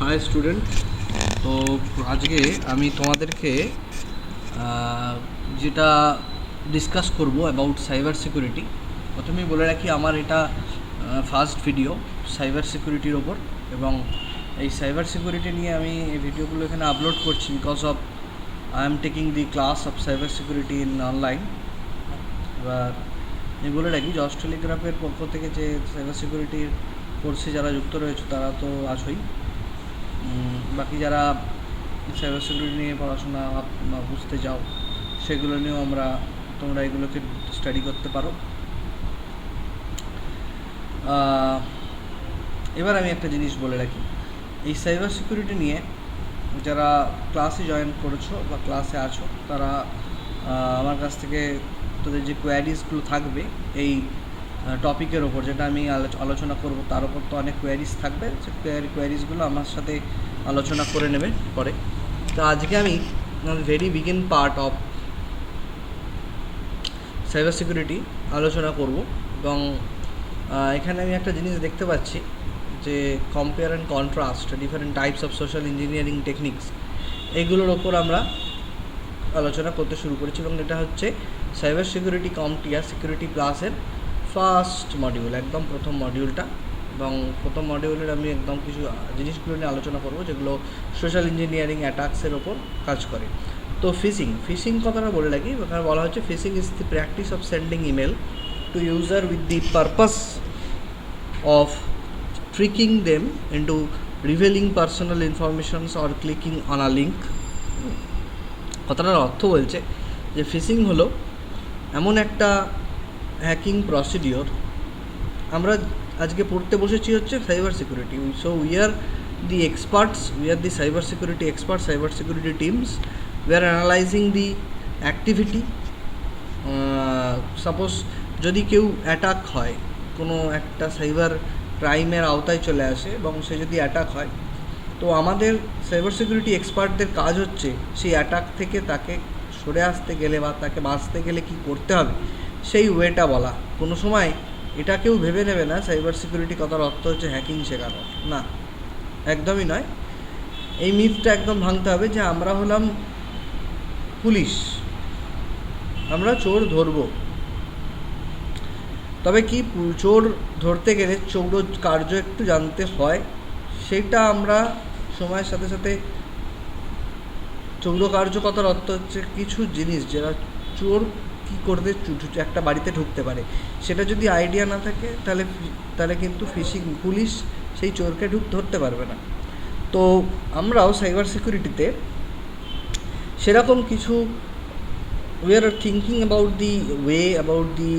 High student. তো আজকে আমি তোমাদেরকে যেটা ডিসকাস করব অ্যাবাউট সাইবার সিকিউরিটি। প্রথমেই বলে রাখি, আমার এটা ফার্স্ট ভিডিও সাইবার সিকিউরিটির ওপর, এবং এই সাইবার সিকিউরিটি নিয়ে আমি এই ভিডিওগুলো এখানে আপলোড করছি because of I am taking the class of cyber security in online. এবার আমি বলে রাখি যে অস্ট্রেলিয়াগ্রাফের পক্ষ থেকে যে সাইবার সিকিউরিটির কোর্সে যারা যুক্ত রয়েছে তারা তো আছোই, বাকি যারা সাইবার সিকিউরিটি নিয়ে পড়াশোনা বুঝতে চাও সেগুলো নিয়েও তোমরা এগুলোকে স্টাডি করতে পারো। এবার আমি একটা জিনিস বলে রাখি, এই সাইবার সিকিউরিটি নিয়ে যারা ক্লাসে জয়েন করেছো বা ক্লাসে আছো তারা আমার কাছ থেকে তাদের যে কোয়ারিজগুলো থাকবে এই টপিকের ওপর, যেটা আমি আলোচনা করব তার ওপর তো অনেক কোয়ারিজ থাকবে, সে কোয়ারিজগুলো আমার সাথে আলোচনা করে নেবে পরে। তো আজকে আমি very begin part of cyber security আলোচনা করব, এবং এখানে আমি একটা জিনিস দেখতে পাচ্ছি যে compare and contrast different types of social engineering techniques, এইগুলোর ওপর আমরা আলোচনা করতে শুরু করেছি, এবং এটা হচ্ছে সাইবার সিকিউরিটি কমটিয়া সিকিউরিটি ক্লাসের ফার্স্ট মডিউল, একদম প্রথম মডিউলটা। এবং প্রথম মডিউলের আমি একদম কিছু জিনিসগুলো নিয়ে আলোচনা করব যেগুলো সোশ্যাল ইঞ্জিনিয়ারিং অ্যাটাকসের ওপর কাজ করে। তো ফিশিং কথাটা বলে রাখি, ওখানে বলা হচ্ছে phishing is the practice of sending email to user with the purpose of tricking them into revealing personal informations or clicking on a link. কথাটার অর্থ বলছে যে ফিশিং হলো এমন একটা হ্যাকিং প্রসিডিওর, আমরা আজকে পড়তে বসেছি হচ্ছে cyber security. So we are the experts, we are the cyber security expert, cyber security teams. We are analysing the activity. Suppose যদি কেউ অ্যাটাক হয়, কোনো একটা সাইবার ক্রাইমের আওতায় চলে আসে এবং সে যদি অ্যাটাক হয়, তো আমাদের সাইবার সিকিউরিটি এক্সপার্টদের কাজ হচ্ছে সেই অ্যাটাক থেকে তাকে সরে আসতে গেলে বা তাকে বাঁচতে গেলে কী করতে হবে সেই ওয়েটা বলা। কোনো সময় এটা কেউ ভেবে নেবে না সাইবার সিকিউরিটি কথার অর্থ হচ্ছে হ্যাকিং শেখানো, না, একদমই নয়। এই মিথটা একদম ভাঙতে হবে যে আমরা হলাম পুলিশ, আমরা চোর ধরব। তবে কি চোর ধরতে গেলে চৌর কার্য একটু জানতে হয়, সেটা আমরা সময়ের সাথে সাথে চৌর কার্য কথার অর্থ হচ্ছে কিছু জিনিস যারা চোর কী করতে একটা বাড়িতে ঢুকতে পারে সেটা যদি আইডিয়া না থাকে তাহলে কিন্তু পুলিশ সেই চোরকে ধরতে পারবে না। তো আমরাও সাইবার সিকিউরিটিতে সেরকম কিছু we are thinking about the way, about the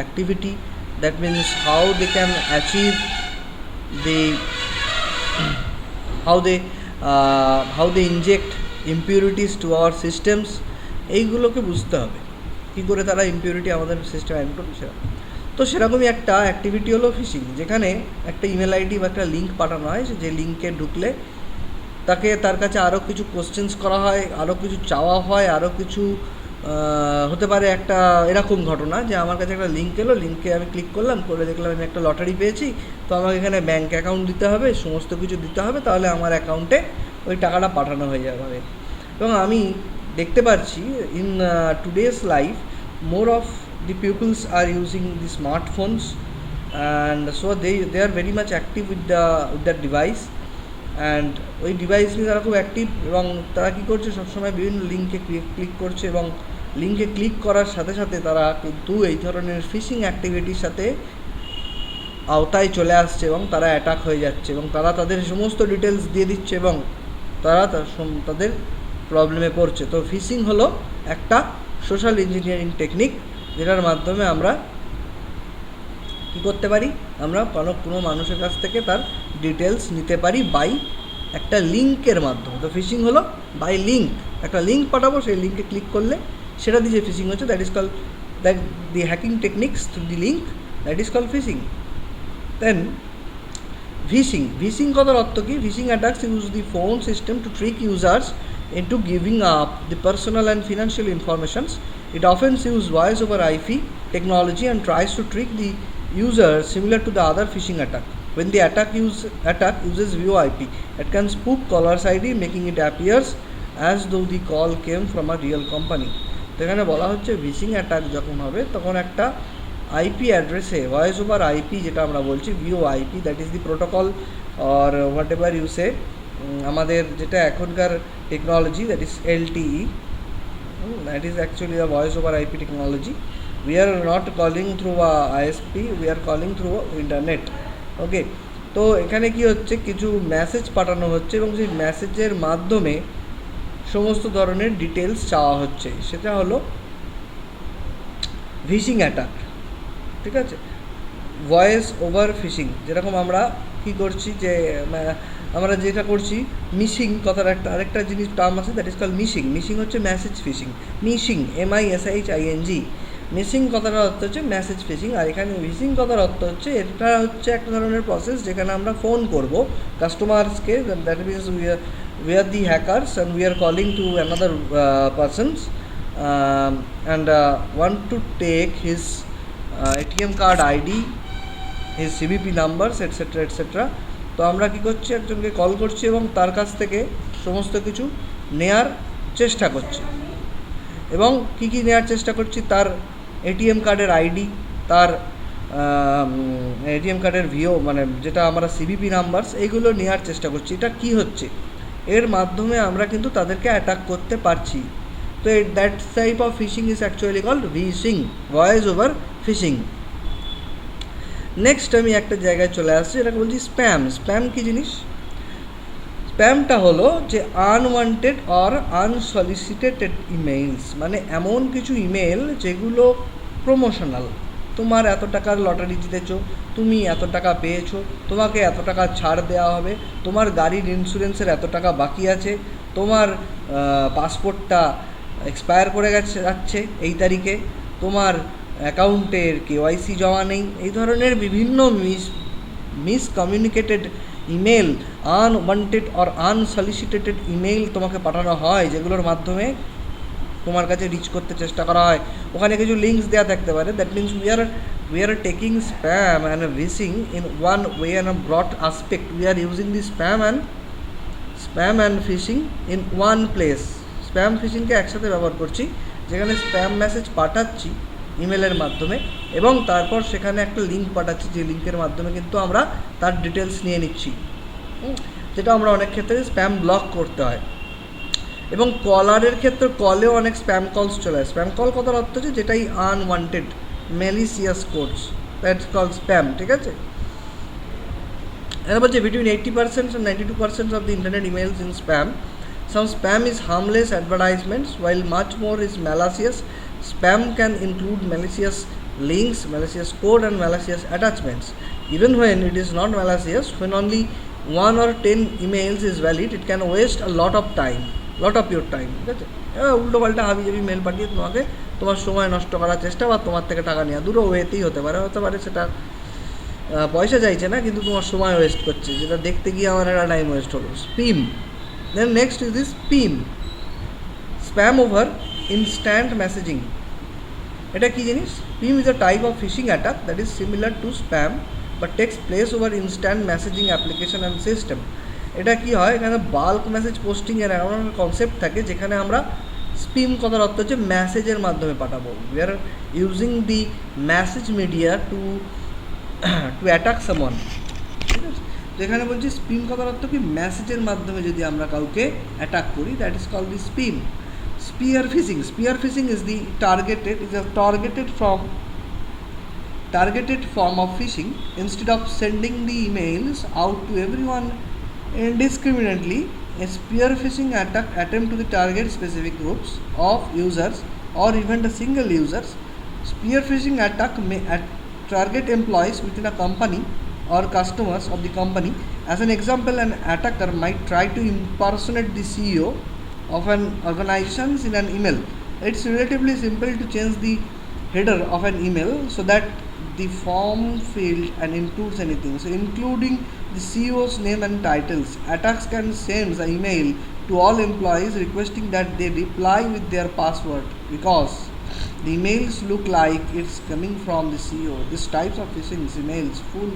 activity, that means how they can achieve the how they inject impurities to our systems, এইগুলোকে বুঝতে হবে কী করে তারা ইম্পিউরিটি আমাদের সিস্টেমে অ্যাড করবে। তো সেরকমই একটা অ্যাক্টিভিটি হলো ফিশিং, যেখানে একটা ইমেল আইডি বা একটা লিঙ্ক পাঠানো হয়, যে লিঙ্কে ঢুকলে তার কাছে আরও কিছু কোশ্চেন্স করা হয়, আরও কিছু চাওয়া হয়, আরও কিছু হতে পারে একটা এরকম ঘটনা যে আমার কাছে একটা লিঙ্ক এলো, লিঙ্কে আমি ক্লিক করলাম, করে দেখলাম আমি একটা লটারি পেয়েছি, তো আমাকে এখানে ব্যাঙ্ক অ্যাকাউন্ট দিতে হবে, সমস্ত কিছু দিতে হবে, তাহলে আমার অ্যাকাউন্টে ওই টাকাটা পাঠানো হয়ে যাবে। এবং আমি দেখতে পাচ্ছি in today's life more of the peoples are using the smartphones, and so they are very much active with that device, and ওই ডিভাইস নিয়ে তারা খুব অ্যাক্টিভ, এবং তারা কী করছে সবসময় বিভিন্ন লিঙ্কে ক্লিক করছে, এবং লিঙ্কে ক্লিক করার সাথে সাথে তারা কিন্তু এই ধরনের ফিশিং অ্যাক্টিভিটির সাথে আওতায় চলে আসছে, এবং তারা অ্যাটাক হয়ে যাচ্ছে, এবং তারা তাদের সমস্ত ডিটেলস দিয়ে দিচ্ছে, এবং তারা তাদের প্রবলেমে পড়ছে। তো ফিশিং হলো একটা সোশ্যাল ইঞ্জিনিয়ারিং টেকনিক, যেটার মাধ্যমে আমরা কী করতে পারি, আমরা কোনো মানুষের কাছ থেকে তার ডিটেলস নিতে পারি বাই একটা লিঙ্কের মাধ্যমে। তো ফিশিং হলো বাই লিঙ্ক, একটা লিঙ্ক পাঠাবো, সেই লিঙ্কে ক্লিক করলে সেটা দিয়ে যে ফিশিং হচ্ছে, that is call the hacking techniques through the link, that is call phishing. Then vishing কথার অর্থ কি? Phishing attacks use the phone system to trick users into giving up the personal and financial informations. It often uses voice over IP technology and tries to trick the user similar to the other phishing attack. When the attack uses VoIP, it can spoof caller's ID, making it appears as though the call came from a real company. তো এখানে বলা হচ্ছে ভিসিং attack যখন হবে তখন একটা IP অ্যাড্রেসে voice over IP যেটা আমরা বলছি VoIP, that is the protocol or whatever you say, আমাদের যেটা এখনকার technology that is LTE, that is actually a voice over IP technology. We are not calling through a ISP, we are calling through internet. ওকে, তো এখানে কি হচ্ছে, কিছু message পাঠানো হচ্ছে এবং সেই মেসেজের মাধ্যমে সমস্ত ধরনের ডিটেলস চাওয়া হচ্ছে, সেটা হলো ফিশিং অ্যাটাক. ঠিক আছে, ভয়েস ওভার ফিশিং, যেরকম আমরা কি করছি যে আমরা যেটা করছি মিশিং কথার একটা আরেকটা জিনিস টার্ম আছে that is call missing. Missing হচ্ছে message fishing, missing MISHING, missing কথাটার অর্থ হচ্ছে মেসেজ ফিশিং. আর এখানে ফিশিং কথার অর্থ হচ্ছে এটা হচ্ছে একটা ধরনের প্রসেস যেখানে আমরা ফোন করব কাস্টমার্সকে, that means we are the hackers and we are calling to another persons and want to take his ATM card ID, his CVP numbers etc etc. তো আমরা কি করছি, একজনকে কল করছি এবং তার কাছ থেকে সমস্ত কিছু নেয়ার চেষ্টা করছি. এবং কি কি নেওয়ার চেষ্টা করছি, তার এটিএম কার্ডের আইডি, তার এটিএম কার্ডের ভিও মানে যেটা আমরা সিভিপি নাম্বারস, এইগুলো নেওয়ার চেষ্টা করছি. এটা কি হচ্ছে, এর মাধ্যমে আমরা কিন্তু তাদেরকে অ্যাটাক করতে পারছি. তো that type of phishing is actually called vishing, voice over phishing. Next আমি একটা জায়গায় চলে আসছি, এটাকে বলছি স্প্যাম. স্প্যাম কী জিনিস? স্প্যামটা হলো যে আনওয়ান্টেড অর আনসলিসিটেড ইমেইলস, মানে এমন কিছু ইমেল যেগুলো প্রমোশনাল. তোমার এত টাকার লটারি জিতেছো, তুমি এত টাকা পেয়েছো, তোমাকে এত টাকা ছাড় দেওয়া হবে, তোমার গাড়ির ইন্স্যুরেন্সের এত টাকা বাকি আছে, তোমার পাসপোর্টটা এক্সপায়ার করে যাচ্ছে এই তারিখে, তোমার অ্যাকাউন্টের KYC জমা নেই. এই ধরনের বিভিন্ন মিসকমিউনিকেটেড email, unwanted or unsolicited email তোমাকে পাঠানো হয়, যেগুলোর মাধ্যমে তোমার কাছে রিচ করতে চেষ্টা করা হয়. ওখানে কিছু লিঙ্কস দেওয়া থাকতে পারে. That means we are taking spam and phishing in one way and a broad aspect. We are using the spam and phishing in one place. Spam ফিশিংকে একসাথে ব্যবহার করছি, যেখানে স্প্যাম মেসেজ পাঠাচ্ছি ইমেলের মাধ্যমে এবং তারপর সেখানে একটা লিঙ্ক পাঠাচ্ছি, যে লিঙ্কের মাধ্যমে কিন্তু আমরা তার ডিটেলস নিয়ে নিচ্ছি, যেটা আমরা অনেক ক্ষেত্রে স্প্যাম ব্লক করতে হয়. এবং কলারের ক্ষেত্রে কলেও অনেক স্প্যাম কলস চলে আসে. স্প্যাম কল কথার অর্থ হচ্ছে যেটাই unwanted malicious codes, that's call spam. ঠিক আছে, এবার বলছে between 80% and 92% of the internet emails in spam. Some spam is harmless advertisements while much more is malicious. Spam can include malicious links, malicious code and malicious attachments. Even when it is not malicious, when only 1 or 10 emails is valid, it can waste a lot of your time. ঠিক আছে, উল্টো পাল্টা হাবি জাবি mail পাঠিয়ে তোমাকে তোমার সময় নষ্ট করার চেষ্টা বা তোমার থেকে টাকা নেওয়া, দুটো ওয়েতেই হতে পারে সেটা পয়সা চাইছে না কিন্তু তোমার সময় ওয়েস্ট করছে, যেটা দেখতে গিয়ে আমার একটা টাইম ওয়েস্ট হলো. স্পিম. Then next is this spam. Spam over instant messaging. এটা কি জিনিস? Spam is a type of phishing attack that is similar to spam but takes place over instant messaging application and system. এটা কি হয়, এখানে bulk message posting এর এমন একটা কনসেপ্ট থাকে যেখানে আমরা স্পিম কথার অর্থ হচ্ছে মেসেজের মাধ্যমে পাঠাবো. We are using the message media to attack someone. ঠিক আছে, যেখানে বলছি স্পিম কথার অর্থ কি, মেসেজের মাধ্যমে যদি আমরা কাউকে অ্যাটাক করি, that is called the spim. Spear phishing. Spear phishing is the targeted form of phishing. Instead of sending the emails out to everyone indiscriminately, a spear phishing attack attempt to target specific groups of users or even a single users. Spear phishing attack may target employees within a company or customers of the company. As an example, an attacker might try to impersonate the CEO of an organization in an email. It's relatively simple to change the header of an email so that the form field and includes anything, so including the CEO's name and titles. Attacks can send an email to all employees requesting that they reply with their password because the emails look like it's coming from the CEO. This types of phishing emails fall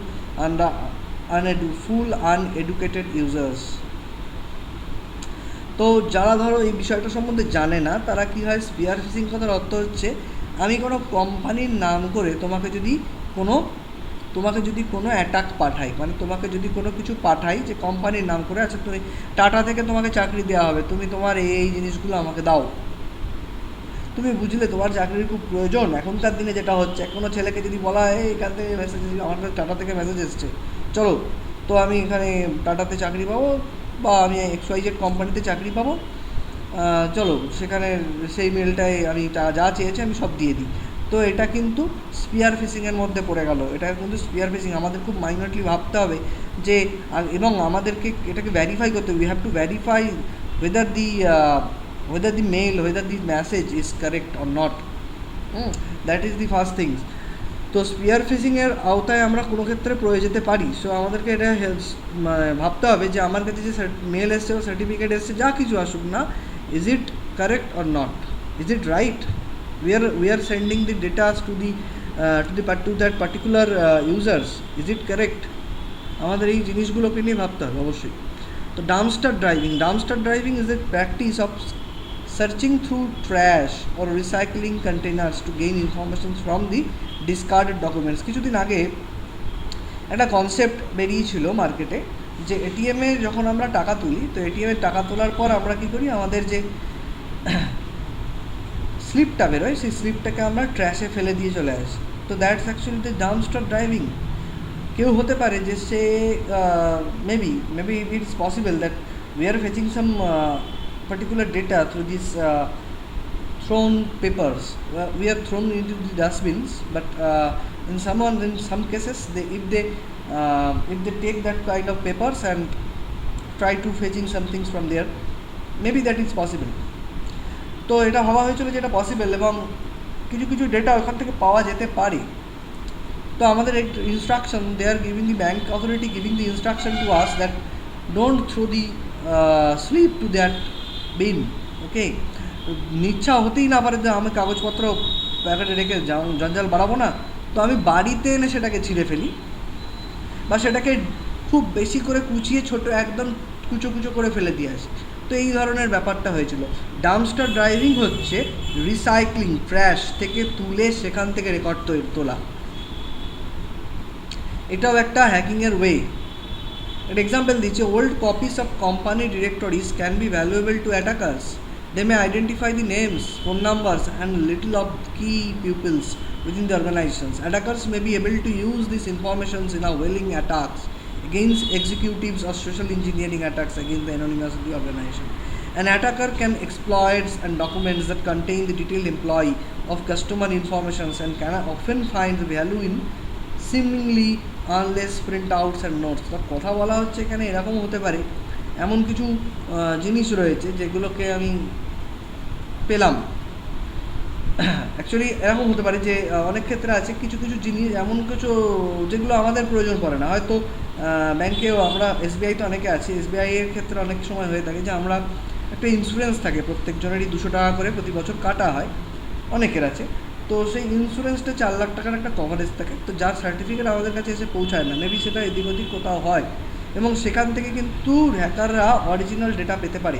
full uneducated users. তো যারা ধরো এই বিষয়টা সম্বন্ধে জানে না তারা কী হয়, স্পিয়ার ফিশিং কথার অর্থ হচ্ছে আমি কোনো কোম্পানির নাম করে তোমাকে যদি কোনো অ্যাটাক পাঠাই, মানে তোমাকে যদি কোনো কিছু পাঠাই যে কোম্পানির নাম করে, আচ্ছা তুমি টাটা থেকে তোমাকে চাকরি দেওয়া হবে, তুমি তোমার এই জিনিসগুলো আমাকে দাও, তুমি বুঝলে তোমার চাকরির খুব প্রয়োজন। এখনকার দিনে যেটা হচ্ছে, কোনো ছেলেকে যদি বলা হয় এখান থেকে মেসেজ, আমার কাছে টাটা থেকে মেসেজ এসছে, চলো তো আমি এখানে টাটাতে চাকরি পাবো বা আমি XYZ কোম্পানিতে চাকরি পাবো, চলো সেখানে সেই মেলটায় আমি যা চেয়েছে আমি সব দিয়ে দিই। তো এটা কিন্তু স্পিয়ার ফিশিংয়ের মধ্যে পড়ে গেল। এটা কিন্তু স্পিয়ার ফিশিং। আমাদের খুব মাইনরলি ভাবতে হবে যে, এবং আমাদেরকে এটাকে ভ্যারিফাই করতে হবে। We have to verify whether the mail, whether the message is correct or not. That is the first thing. তো স্পিয়ার ফিশিংয়ের আওতায় আমরা কোনো ক্ষেত্রে পড়ে যেতে পারি। সো আমাদেরকে এটা ভাবতে হবে যে আমার কাছে যে মেল এসছে বা সার্টিফিকেট এসছে, যা কিছু আসুক না, is it correct or not, is it right, we are sending the data to that particular users, is it correct? আমাদের এই জিনিসগুলোকে নিয়ে ভাবতে হবে অবশ্যই। তো dumpster driving is a practice of searching through trash or recycling containers to gain information from the discarded documents. কিছুদিন আগে একটা কনসেপ্ট বেরিয়েছিল মার্কেটে যে এটিএমে যখন আমরা টাকা তুলি, তো এটিএমে টাকা তোলার পর আমরা কী করি, আমাদের যে স্লিপটা বেরোয় সেই স্লিপটাকে আমরা ট্র্যাশে ফেলে দিয়ে চলে আসি। তো that's actually the dumpster driving. কেউ হতে পারে যে সে maybe it's possible that we are fetching some particular data through these thrown papers. We are thrown into the dustbins, but in some cases if they take that kind of papers and try to fetching some things from there, maybe that is possible. তো এটা ভাবা হয়েছিল যে এটা possible এবং কিছু data ওখান থেকে পাওয়া যেতে পারে। তো আমাদের এক instruction, they are giving the bank authority giving the instruction to us that don't throw the slip to that bin. Okay, ইচ্ছা হতেই না পারে যে আমি কাগজপত্র প্যাকেটে রেখে জঞ্জাল বাড়াবো না, তো আমি বাড়িতে এনে সেটাকে ছিঁড়ে ফেলি বা সেটাকে খুব বেশি করে কুচিয়ে ছোটো একদম কুচো করে ফেলে দিয়ে আসি। তো এই ধরনের ব্যাপারটা হয়েছিল। ডাম্পস্টার ড্রাইভিং হচ্ছে রিসাইক্লিং, ট্র্যাশ থেকে তুলে সেখান থেকে রেকর্ড তোলা। এটাও একটা হ্যাকিংয়ের ওয়ে। একটা এক্সাম্পল দিচ্ছে, old copies of company directories can be valuable to attackers. They may identify the names, phone numbers and little of key pupils within the organizations. Attackers may be able to use these informations in a whaling attacks against executives or social engineering attacks against the anonymous of the organization. An attacker can exploit and documents that contain the detailed employee of customer informations and can often find the value in seemingly unless printouts and notes. তো কথা বলা হচ্ছে এখানে এরকম হতে পারে, এমন কিছু জিনিস রয়েছে যেগুলোকে আমি পেলাম। অ্যাকচুয়ালি এরকম হতে পারে যে অনেক ক্ষেত্রে আছে কিছু জিনিস এমন কিছু যেগুলো আমাদের প্রয়োজন পড়ে না। হয়তো ব্যাংকেও আমরা SBI-তে অনেকে আছি, SBI-এর ক্ষেত্রে অনেক সময় হয়ে থাকে যে আমরা একটা ইন্স্যুরেন্স থাকে, প্রত্যেকজনেরই 200 টাকা করে প্রতি বছর কাটা হয়, অনেকের আছে। তো সেই ইন্স্যুরেন্সটা 4 লাখ টাকার একটা কভারেজ থাকে। তো যার সার্টিফিকেট আমাদের কাছে এসে পৌঁছায় না, মেবি সেটা এদিক ওদিক কোথাও হয় এবং সেখান থেকে কিন্তু হ্যাকাররা অরিজিনাল ডেটা পেতে পারে।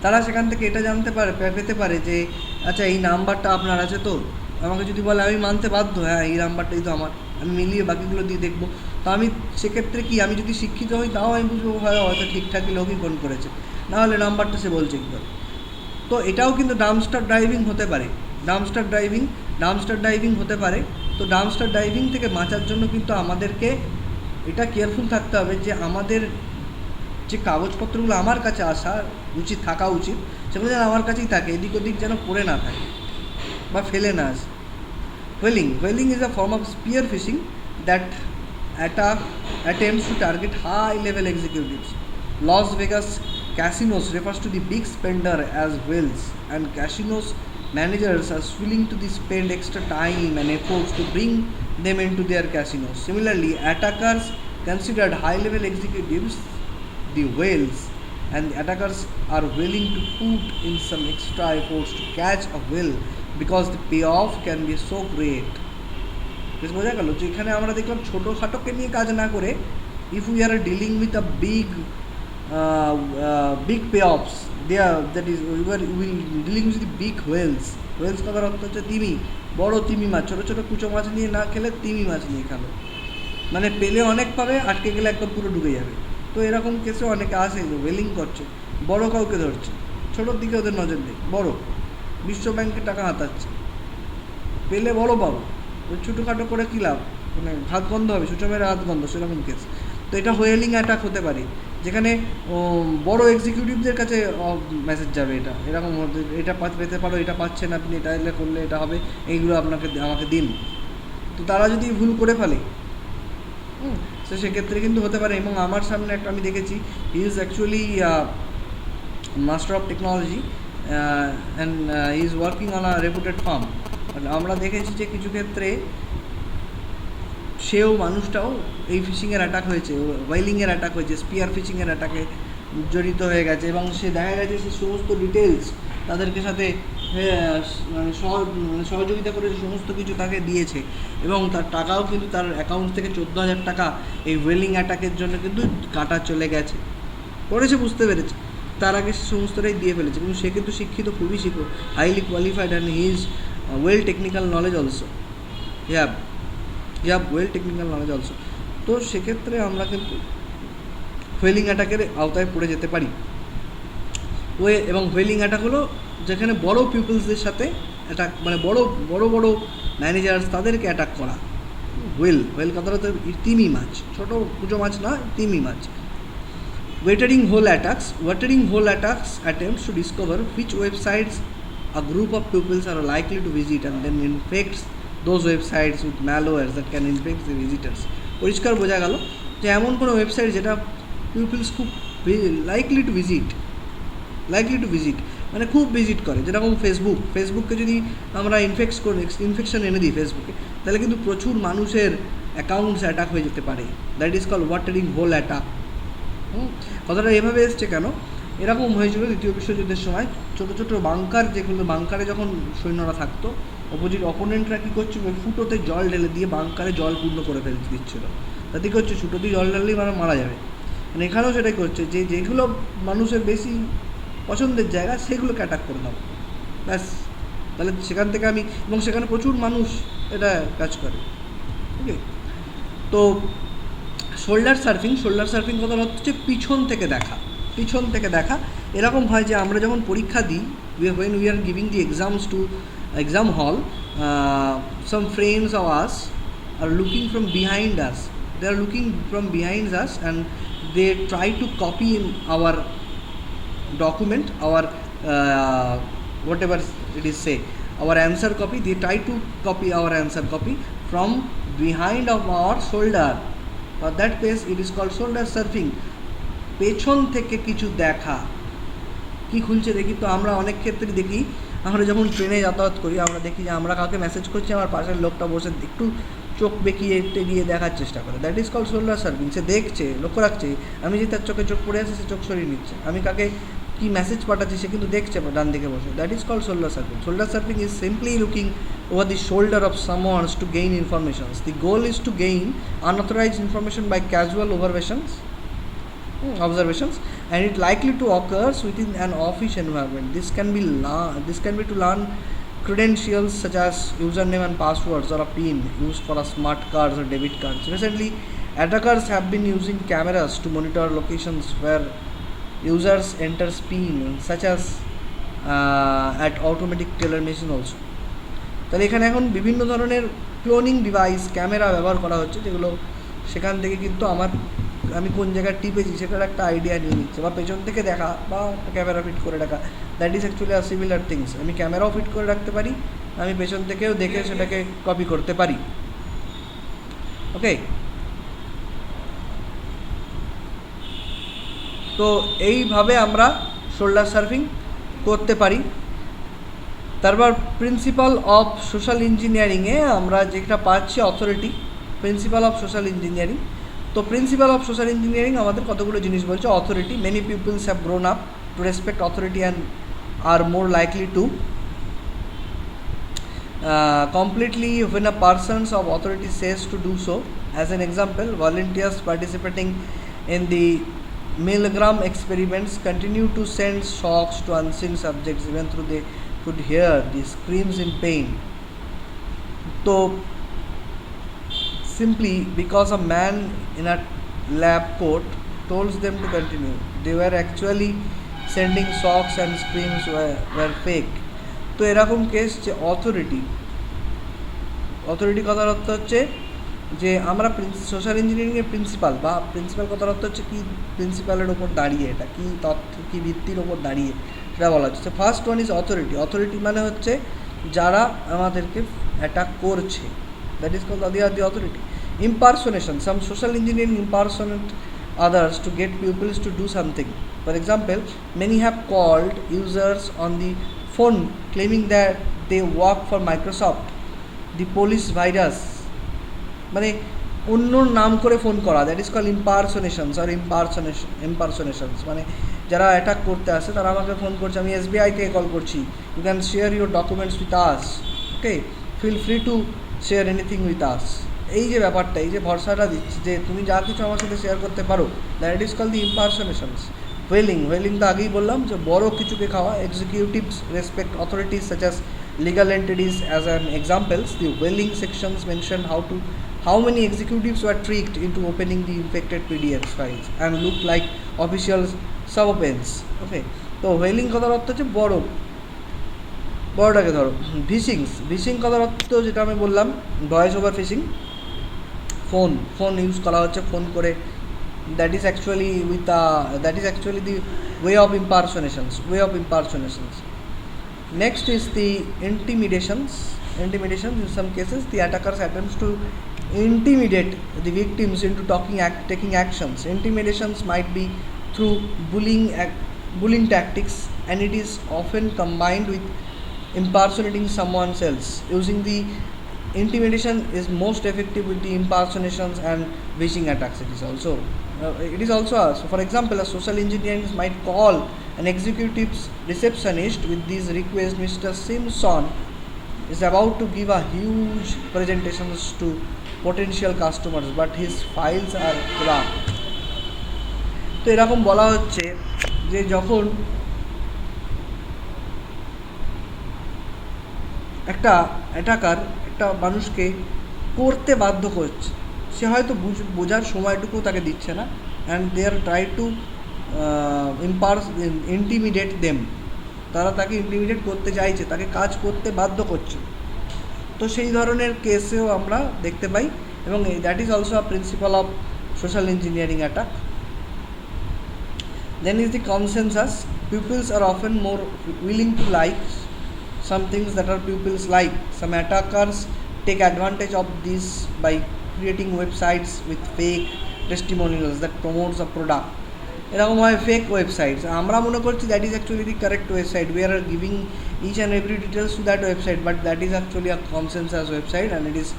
তারা সেখান থেকে এটা পেতে পারে যে আচ্ছা এই নাম্বারটা আপনার আছে, তো আমাকে যদি বলে আমি মানতে বাধ্য, হ্যাঁ এই নাম্বারটাই তো আমার, আমি মিলিয়ে বাকিগুলো দিয়ে দেখবো। তো আমি সেক্ষেত্রে কি, আমি যদি শিক্ষিত হই তাও আমি বুঝবো হয়তো ঠিকঠাকই লোকই ফোন করেছে, নাহলে নাম্বারটা সে বলছে কী করে। তো এটাও কিন্তু ডাম্পস্টার ড্রাইভিং হতে পারে। ডাম্পস্টার ড্রাইভিং হতে পারে। তো ডাম্পস্টার ড্রাইভিং থেকে বাঁচার জন্য কিন্তু আমাদেরকে এটা কেয়ারফুল থাকতে হবে যে আমাদের যে কাগজপত্রগুলো আমার কাছে থাকা উচিত সেগুলো যেন আমার কাছেই থাকে, এদিক ওদিক যেন পড়ে না থাকে বা ফেলে না আসে। Whaling is a form of spear phishing that attempts to target high-level executives. Las Vegas casinos refers to the big spender as whales, and casinos managers are willing to spend extra time and efforts to bring them into their casinos. Similarly, attackers considered high-level executives the whales, and the attackers are willing to put in some extra efforts to catch a whale because the payoff can be so great. বেশ বোঝা গেল যে এখানে আমরা দেখলাম ছোটোখাটোকে নিয়ে কাজ না করে, if we are dealing with a big pay offs that is will dealing with big whales. Whales কথার অর্থ হচ্ছে তিমি, বড় তিমি মাছ। ছোটো ছোটো কুচো মাছ নিয়ে না খেলে তিমি মাছ নিয়ে খেলো, মানে পেলে অনেক পাবে, আটকে গেলে একদম পুরো ডুবে যাবে। তো এরকম কেসে অনেকে আসে ওয়েলিং করছে, বড় কাউকে ধরছে, ছোটোর দিকে ওদের নজর নেই, বড় বিশ্ব ব্যাংকের টাকা হাতাচ্ছে, পেলে বড় পাবো, ওই ছোটোখাটো করে কী লাভ, মানে হাত গন্ধ হবে, সুচমের হাত গন্ধ, সেরকম কেস। তো এটা হোয়েলিং অ্যাটাক হতে পারে, যেখানে বড় এক্সিকিউটিভদের কাছে মেসেজ যাবে, এরকম এটা পেতে পারো, এটা পাচ্ছেন আপনি, এটা এলে করলে এটা হবে, এইগুলো আমাকে দিন। তো তারা যদি ভুল করে ফেলে, তো সেক্ষেত্রে কিন্তু হতে পারে। এবং আমার সামনে একটা আমি দেখেছি, he is actually master of technology and he is working on a রেপুটেড farm. আমরা দেখেছি যে কিছু ক্ষেত্রে সেও মানুষটাও এই ফিশিংয়ের অ্যাটাক হয়েছে, ওয়েলিংয়ের অ্যাটাক হয়েছে, স্পিয়ার ফিশিংয়ের অ্যাটাকে জড়িত হয়ে গেছে, এবং সে দেখা গেছে সে সমস্ত ডিটেলস তাদেরকে সাথে মানে সহযোগিতা করে সমস্ত কিছু তাকে দিয়েছে, এবং তার টাকাও কিন্তু তার অ্যাকাউন্ট থেকে 14,000 টাকা এই ওয়েলিং অ্যাটাকের জন্য কিন্তু কাটা চলে গেছে, করেছে, বুঝতে পেরেছে, তার আগে সে সমস্তটাই দিয়ে ফেলেছে। কিন্তু সে কিন্তু শিক্ষিত, খুবই শিক্ষিত, highly qualified, and he is well technical knowledge also, well technical knowledge also. তো সেক্ষেত্রে আমরা কিন্তু হোয়েলিং অ্যাটাকের আওতায় পড়ে যেতে পারি। এবং হোয়েলিং অ্যাটাক হলো যেখানে বড় পিপলসদের সাথে অ্যাটাক, মানে বড় ম্যানেজার্স, তাদেরকে অ্যাটাক করা। হোয়েল কথাটা তো তিমি মাছ, ছোটো কুচো মাছ না, তিমি মাছ। Watering hole attacks attempts to discover which websites a group of pupils are likely to visit and then infects those websites with malwares that can infect the visitors. পরিষ্কার বোঝা গেল যে এমন কোনো ওয়েবসাইট যেটা পিপলস খুব লাইকলি টু ভিজিট, মানে খুব ভিজিট করে, যেরকম ফেসবুককে যদি আমরা ইনফেকশন এনে দিই ফেসবুকে, তাহলে কিন্তু প্রচুর মানুষের অ্যাকাউন্টস অ্যাটাক হয়ে যেতে পারে। That is called watering hole attack. কথাটা এভাবে এসছে কেন, এরকম হয়েছিল দ্বিতীয় বিশ্বযুদ্ধের সময়। ছোটো ছোটো বাংকার, যেগুলো বাংকারে যখন সৈন্যরা থাকতো, অপোনেন্টরা কী করছিল, ওই ফুটোতে জল ঢেলে দিয়ে বাংকারে জল পূর্ণ করে ফেলতে দিচ্ছিলো, তাতে কী হচ্ছে, ফুটো দিয়ে জল ঢাললেই মারা যাবে। মানে এখানেও সেটাই করছে, যেগুলো মানুষের বেশি পছন্দের জায়গা সেগুলোকে অ্যাটাক করে দাও, ব্যাস। তাহলে সেখান থেকে এবং সেখানে প্রচুর মানুষ এটা কাজ করে। ওকে, তো শোল্ডার সার্ফিং কথা হচ্ছে পিছন থেকে দেখা। এরকম হয় যে আমরা যখন পরীক্ষা দিই, when we are giving the exams to exam hall, some friends of us are looking from behind us. They are looking from behind us and they try to copy our document, our whatever it is say, our answer copy. They try to copy our answer copy from behind of our shoulder. For that case it is called shoulder surfing. পেছন থেকে কিছু দেখা, কি খুলছে দেখি। তো আমরা অনেক ক্ষেত্রে দেখি, আমরা যখন ট্রেনে যাতায়াত করি, আমরা দেখি যে আমরা কাউকে মেসেজ করছি, আমার পাশের লোকটা বসে একটু চোখ বেঁকিয়ে গিয়ে দেখার চেষ্টা করে। That is called shoulder serving. সে দেখছে, লক্ষ্য রাখছে, আমি যে তার চোখে চোখ পড়ে আছে, সে চোখ সরিয়ে নিচ্ছে, আমি কাকে কি মেসেজ পাঠাচ্ছি সে কিন্তু দেখছে ডান দিকে বসে। That is called shoulder serving. Shoulder serving is simply looking over the shoulder of someone to gain information. The goal is to gain unauthorized information by casual observations, and it likely to occurs within an office environment. This can be to learn credentials such as username and passwords or a PIN used for a smart cards or debit cards. Recently, attackers have been using cameras to monitor locations where users enter PIN, such as at automatic teller machine also. তাহলে এখানে এখন বিভিন্ন ধরনের cloning device, camera ব্যবহার করা হচ্ছে, যেগুলো সেখান থেকে কিন্তু আমি কোন জায়গায় টিপেছি সেটার একটা আইডিয়া নিয়ে নিচ্ছে, বা পেছন থেকে দেখা, বা ক্যামেরা ফিট করে রাখা। That is actually a similar things. আমি ক্যামেরাও ফিট করে রাখতে পারি, আমি পেছন থেকেও দেখে সেটাকে কপি করতে পারি। ওকে, তো এইভাবে আমরা শোল্ডার সার্ফিং করতে পারি। তারপর প্রিন্সিপাল অফ সোশ্যাল ইঞ্জিনিয়ারিংয়ে আমরা যেটা পাচ্ছি authority, principal of social engineering. তো প্রিন্সিপাল অফ সোশ্যাল ইঞ্জিনিয়ারিং আমাদের কতগুলো জিনিস বলছে। Authority, many peoples have grown up to respect authority and are more likely to completely when a person of authority says to do so. As an example, volunteers participating in the milligram experiments continue to send shocks to unseen subjects even though they could hear the screams in pain. So simply because a man in a lab coat told them to continue, they were actually sending shocks and screams were fake. তো এরকম case যে authority কথার অর্থ হচ্ছে যে আমরা social ইঞ্জিনিয়ারিংয়ের principal কথার অর্থ হচ্ছে কি, প্রিন্সিপালের ওপর দাঁড়িয়ে, এটা কি তথ্য কি ভিত্তির ওপর দাঁড়িয়ে সেটা বলা হচ্ছে। ফার্স্ট ওয়ান ইজ অথরিটি মানে হচ্ছে যারা আমাদেরকে অ্যাটাক করছে, that is called the authority. Impersonation, some social engineering impersonate others to get pupils to do something. For example, many have called users on the phone claiming that they work for Microsoft, the police virus, মানে অন্যর নাম করে phone করা, that is call ইম্পারসোনেশনস আর ইম্পারসোনেশনস। মানে যারা attack করতে আসে তারা আমাকে ফোন করছে, আমি SBI থেকে কল করছি, you can share your documents with us, okay, feel free to share anything with us. এই যে ব্যাপারটা, এই যে ভরসাটা দিচ্ছি যে তুমি যা কিছু আমার সাথে শেয়ার করতে পারো, that is call the impersonations. Whaling তো আগেই বললাম যে বড় কিছুকে খাওয়া। Executives respect authorities such as legal entities. As an examples, the whaling sections mention how many executives were tricked into opening the infected PDF files and looked like official subpoenas. Okay, তো whaling কথার অর্থ হচ্ছে বড়টাকে ধরো। ভিশিং কথার অর্থ যেটা আমি বললাম, voice over phishing, phone use করা হচ্ছে ফোন করে, that is actually the way of impersonations. Next is the intimidations. In some cases, the attackers attempts to intimidate the victims into taking actions. Intimidations might be through bullying tactics, and it is often combined with impersonating someone else. Using the intimidation is most effective with the impersonations and phishing attacks. It is also so for example, a social engineers might call an executive's receptionist with this request: Mr. Simpson is about to give a huge presentations to potential customers, but his files are corrupt. তো এরকম বলা হচ্ছে যে যখন একটা attacker একটা মানুষকে করতে বাধ্য করছে, সে হয়তো বোঝার সময়টুকু তাকে দিচ্ছে না, and they are try to intimidate them, তারা তাকে ইন্টিমিডেট করতে চাইছে, তাকে কাজ করতে বাধ্য করছে। তো সেই ধরনের কেসেও আমরা দেখতে পাই, এবং that is also a principal of social engineering attack. Then is the consensus. Pupils are often more willing to like some things that are pupils like. Some attackers take advantage of this by creating websites with fake testimonials that promotes a product. এরকম হয় fake websites, আমরা মনে করছি that is actually the correct website, we are giving each and every details to that website, but that is actually a consensus website and it is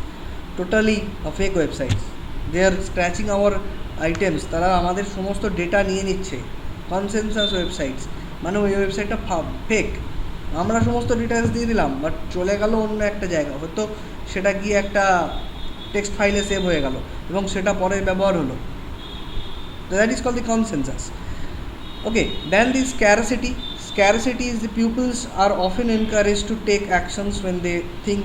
totally a fake website. They are scratching our items, তারা আমাদের সমস্ত data নিয়ে নিচ্ছে। Consensus websites মানে ওই ওয়েবসাইটটা fake, আমরা সমস্ত ডিটেলস দিয়ে দিলাম, বাট চলে গেল অন্য একটা জায়গা, হয়তো সেটা গিয়ে একটা টেক্সট ফাইলে সেভ হয়ে গেল এবং সেটা পরে ব্যবহার হলো। That is called the consensus. Okay, then the scarcity. Scarcity is the pupils are often encouraged to take actions when they think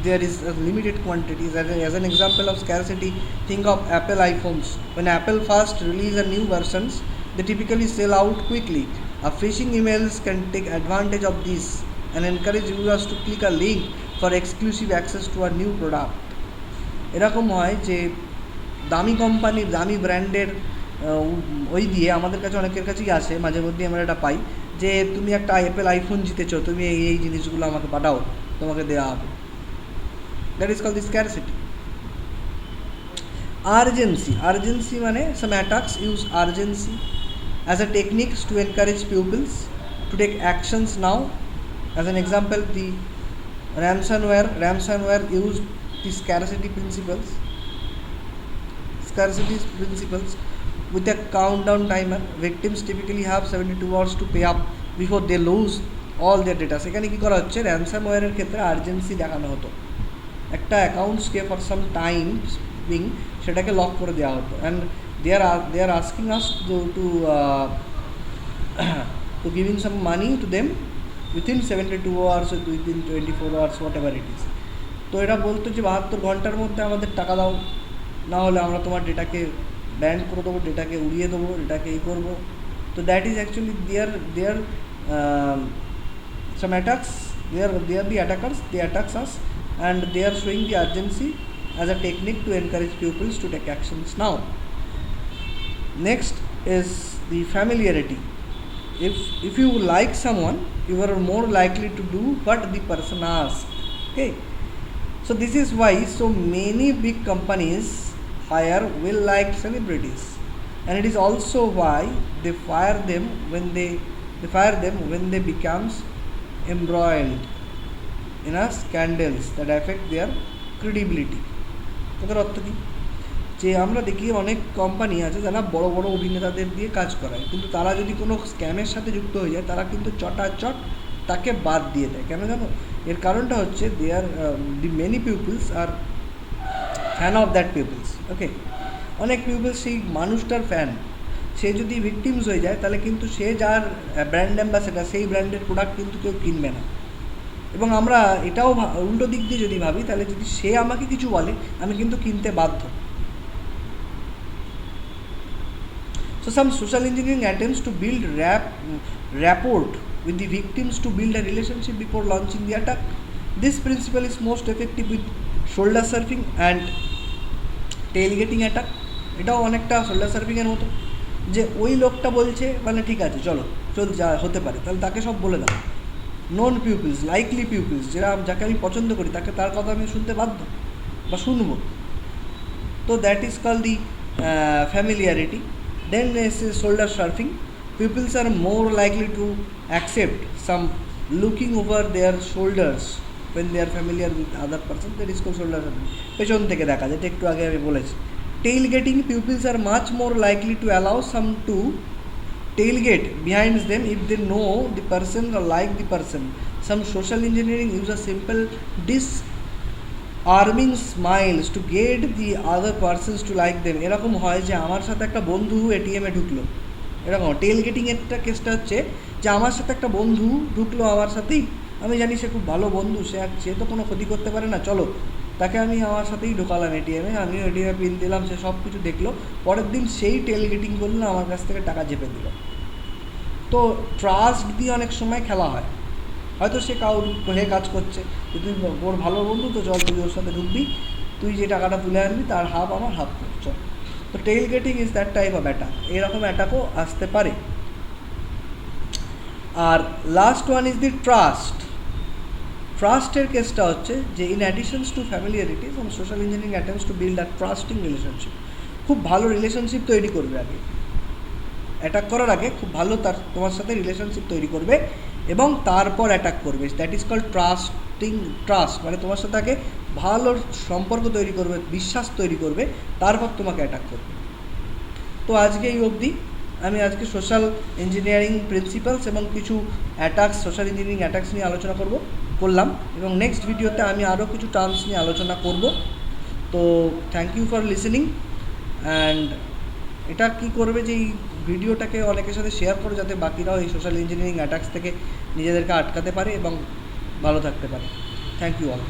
there is a limited quantity. As an example of scarcity, think of Apple iPhones. When Apple first release a new versions, they typically sell out quickly. A phishing emails can take advantage of this and encourage users to click a link for exclusive access to a new product. এরকম হয় যে দামি কোম্পানির দামি ব্র্যান্ডের ওই দিয়ে আমাদের কাছে অনেকের কাছেই আসে, মাঝে মধ্যে আমরা এটা পাই যে তুমি একটা অ্যাপেল আইফোন জিতেছো, তুমি এই জিনিসগুলো আমাকে পাঠাও, তোমাকে দেওয়া হবে। That is called the scarcity. Urgency মানে some attacks use urgency as a techniques to encourage pupils to take actions now. As an example, the ransomware used the scarcity principles with a countdown timer. Victims typically have 72 hours to pay up before they lose all their data. সেখানে কী করা হচ্ছে, র্যানসামওয়্যারের ক্ষেত্রে urgency দেখানো হতো, একটা অ্যাকাউন্টসকে for some time being সেটাকে লক করে দেওয়া হতো। And they are asking us to to giving some money to them within 72 hours or within 24 hours, whatever it is. তো এরা বলতো যে 72 ঘন্টার মধ্যে আমাদের টাকা দাও, না হলে আমরা তোমার ডেটাকে ব্যান্ড করে দেবো, ডেটাকে উড়িয়ে দেবো, ডেটাকে এই করবো। তো that is actually there some attacks. They are the attackers. They attacks us and they are showing the urgency as a technique to encourage pupils to take actions now. Next is the familiarity. If you like someone, you are more likely to do what the person asks. Okay, so this is why so many big companies hire well-liked celebrities, and it is also why they fire them when they becomes embroiled in a scandals that affect their credibility. এটার অর্থ কী, যে আমরা দেখি অনেক company আছে যারা বড় বড় অভিনেতাদের দিয়ে কাজ করায়, কিন্তু তারা যদি কোনো স্ক্যামের সাথে যুক্ত হয়ে যায় তারা কিন্তু চটাচট তাকে বাদ দিয়ে দেয়। কেন জানো? এর কারণটা হচ্ছে they are the many peoples are fan of that peoples. Okay, অনেক পিপলস সেই মানুষটার ফ্যান, সে যদি ভিকটিমস হয়ে যায় তাহলে কিন্তু সে যার ব্র্যান্ড অ্যাম্বাসেডার সেই ব্র্যান্ডের প্রোডাক্ট কিন্তু কেউ কিনবে না। এবং আমরা এটাও উল্টো দিক দিয়ে যদি ভাবি, তাহলে যদি সে আমাকে কিছু বলে আমি কিন্তু কিনতে বাধ্য। So some social engineering attempts to build rapport with the victims to build a relationship before launching the attack. This principle is most effective with shoulder surfing and tailgating attack. এটাও অনেকটা শোল্ডার সার্ফিংয়ের মতো, যে ওই লোকটা বলছে মানে ঠিক আছে চলো যা হতে পারে, তাহলে তাকে সব বলে দাও। নন পিউপিলস, লাইকলি পিউপিলস, যাকে আমি পছন্দ করি তাকে তার কথা আমি শুনতে বাধ্য বা শুনবো। তো that is call the familiarity. Then is shoulder surfing. Pupils are more likely to accept some looking over their shoulders when they are familiar with other person. That is called shoulder surfing. পেছন থেকে দেখা, যেটা একটু আগে আমি বলেছি। Tailgating, pupils are much more likely to allow some to tailgate behind them if they know the person or like the person. Some social engineering use a simple আর্মিং smiles to get the other persons to like them. এরকম হয় যে আমার সাথে একটা বন্ধু এটিএমে ঢুকলো, এরকম টেল গেটিংয়েরটা কেসটা হচ্ছে যে আমার সাথে একটা বন্ধু ঢুকলো আমার সাথেই, আমি জানি সে খুব ভালো বন্ধু, সে তো কোনো ক্ষতি করতে পারে না, চলো তাকে আমি আমার সাথেই ঢোকালাম এটিএমে, আমিও এটিএমে পিন দিলাম, সে সব কিছু দেখলো, পরের দিন সেই টেল গেটিং করলো, আমার কাছ থেকে টাকা চেপে দিল। তো ট্রাস্ট দিয়ে অনেক সময় খেলা হয়, হয়তো সে হয়ে কাজ করছে, তুই ওর ভালো বন্ধু তো চল তুই ওর সাথে ঢুকবি, তুই যে টাকাটা তুলে আনবি তার হাফ আমার হাফ চল। তো tailgating is that type of attack, এরকম অ্যাটাকও আসতে পারে। আর last one is the trust. ট্রাস্টের কেসটা হচ্ছে যে in additions to familiarity some social engineering attempts to build a trusting relationship. খুব ভালো রিলেশনশিপ তৈরি করবে আগে, অ্যাটাক করার আগে খুব ভালো তোমার সাথে রিলেশনশিপ তৈরি করবে এবং তারপর অ্যাটাক করবে। দ্যাট ইজ কল্ড ট্রাস্ট, মানে তোমার সাথে আগে ভালো সম্পর্ক তৈরি করবে, বিশ্বাস তৈরি করবে, তারপর তোমাকে অ্যাটাক করবে। তো আজকে এই অবধি আমি আজকে সোশ্যাল ইঞ্জিনিয়ারিং প্রিন্সিপালস এবং কিছু অ্যাটাকস, সোশ্যাল ইঞ্জিনিয়ারিং অ্যাটাকস নিয়ে আলোচনা করলাম এবং নেক্সট ভিডিওতে আমি আরও কিছু টার্মস নিয়ে আলোচনা করব। তো thank you for listening. And এটা কী করবে যে এই ভিডিওটাকে অনেকের সাথে শেয়ার করো, যাতে বাকিরাও এই সোশ্যাল ইঞ্জিনিয়ারিং অ্যাটাকস থেকে নিজেদেরকে আটকাতে পারে এবং ভালো থাকতে পারে। Thank you all.